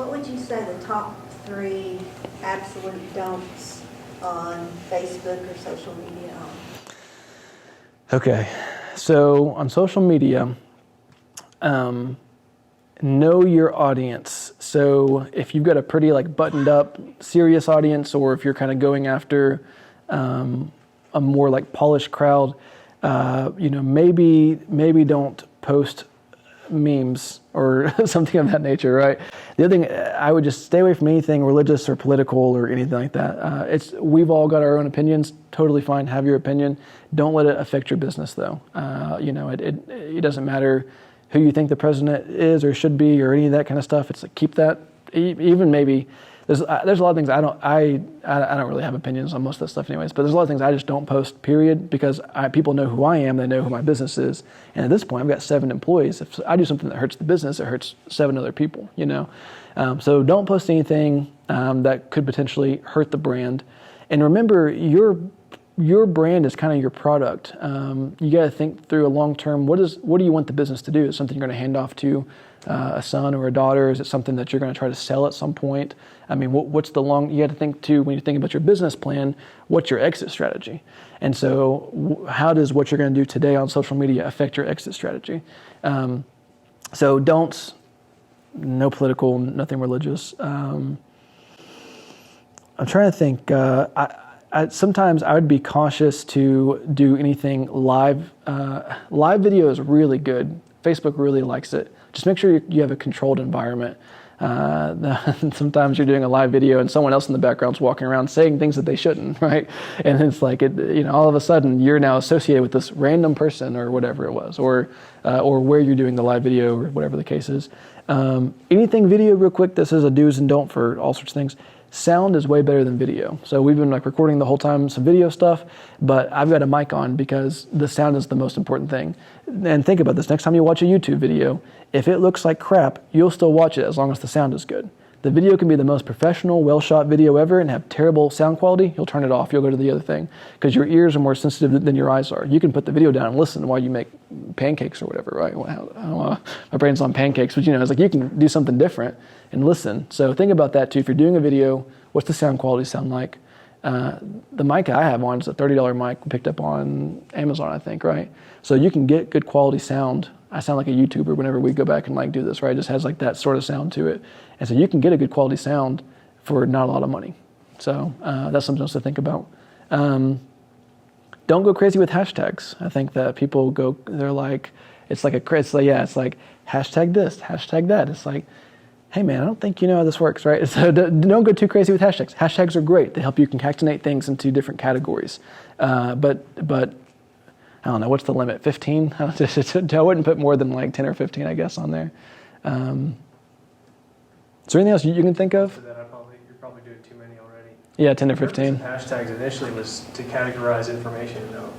What would you say the top 3 absolute don'ts on Facebook or social media are? Okay, so on social media, know your audience. So if you've got a pretty like buttoned up, serious audience, or if you're kind of going after a more like polished crowd, maybe don't post memes or something of that nature, right? The other thing, I would just stay away from anything religious or political or anything like that. We've all got our own opinions. Totally fine. Have your opinion. Don't let it affect your business, though. It doesn't matter who you think the president is or should be or any of that kind of stuff. It's like keep that. Even maybe there's a lot of things I don't really have opinions on most of that stuff anyways. But there's a lot of things I just don't post. Period, because people know who I am. They know who my business is. And at this point, I've got 7 employees. If I do something that hurts the business, it hurts 7 other people. So don't post anything that could potentially hurt the brand. And remember, your brand is kind of your product. You got to think through a long term. What do you want the business to do? Is it something you're going to hand off to a son or a daughter? Is it something that you're going to try to sell at some point? I mean, you got to think too, when you think about your business plan, what's your exit strategy? And so how does what you're going to do today on social media affect your exit strategy? So no political, nothing religious. I'm trying to think. Sometimes I would be cautious to do anything live. Live video is really good. Facebook really likes it. Just make sure you have a controlled environment. Sometimes you're doing a live video and someone else in the background's walking around saying things that they shouldn't, right? And it's like, all of a sudden you're now associated with this random person or whatever it was, or where you're doing the live video or whatever the case is. Anything video, real quick, this is a do's and don't for all sorts of things. Sound is way better than video. So we've been like recording the whole time some video stuff, but I've got a mic on because the sound is the most important thing. And think about this, next time you watch a YouTube video, if it looks like crap, you'll still watch it as long as the sound is good. The video can be the most professional, well-shot video ever and have terrible sound quality. You'll turn it off. You'll go to the other thing because your ears are more sensitive than your eyes are. You can put the video down and listen while you make pancakes or whatever, right? My brain's on pancakes, but it's like you can do something different and listen. So think about that too. If you're doing a video, what's the sound quality sound like? The mic I have on is a $30 mic we picked up on Amazon, I think, right? So you can get good quality sound. I sound like a YouTuber whenever we go back and like do this, right? It just has like that sort of sound to it. And so you can get a good quality sound for not a lot of money. So that's something else to think about. Don't go crazy with hashtags. I think that people they're like, it's like hashtag this, hashtag that. It's like, hey man, I don't think you know how this works, right? So don't go too crazy with hashtags. Hashtags are great. They help you concatenate things into different categories. But I don't know, what's the limit? 15? I wouldn't put more than like 10 or 15, I guess, on there. Is there anything else you can think of? You're probably doing too many already. Yeah, 10 or 15. The purpose of hashtags initially was to categorize information, though.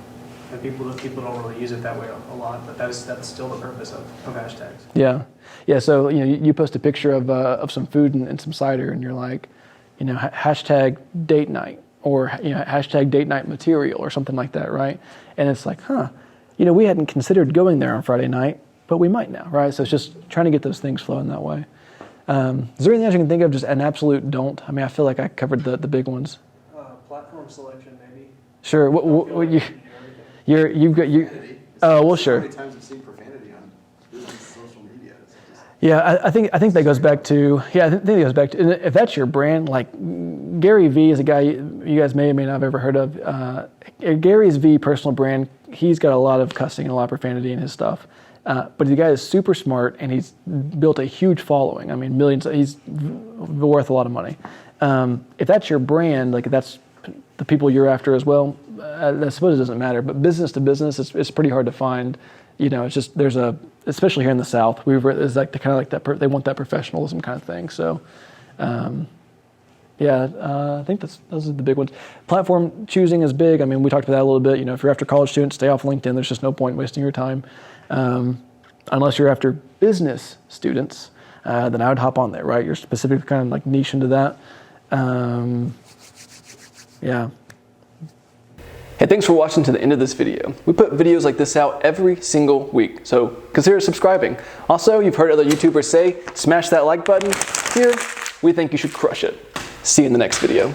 And people don't really use it that way a lot, but that's still the purpose of hashtags. Yeah. So you post a picture of some food and some cider, and you're like, hashtag date night, or hashtag date night material, or something like that, right? And it's like, we hadn't considered going there on Friday night, but we might now, right? So it's just trying to get those things flowing that way. Is there anything else you can think of, just an absolute don't? I mean, I feel like I covered the big ones. Platform selection, maybe. Sure. You've got. Oh, well, sure. How many times have you seen profanity on social media? Yeah, I think that goes back to, if that's your brand, like Gary Vee is a guy you guys may or may not have ever heard of. Gary's Vee personal brand, he's got a lot of cussing and a lot of profanity in his stuff. But the guy is super smart and he's built a huge following. I mean, millions, he's worth a lot of money. If that's your brand, like that's the people you're after as well, I suppose it doesn't matter. But business to business, it's pretty hard to find. It's just, especially here in the South, it's like kind of like that. They want that professionalism kind of thing. So, I think those are the big ones. Platform choosing is big. I mean, we talked about that a little bit. If you're after college students, stay off LinkedIn. There's just no point wasting your time. Unless you're after business students, then I would hop on there, right? You're specifically kind of like niche into that. Hey, thanks for watching to the end of this video. We put videos like this out every single week, so consider subscribing. Also, you've heard other YouTubers say, smash that like button. Here, We think you should crush it. See you in the next video.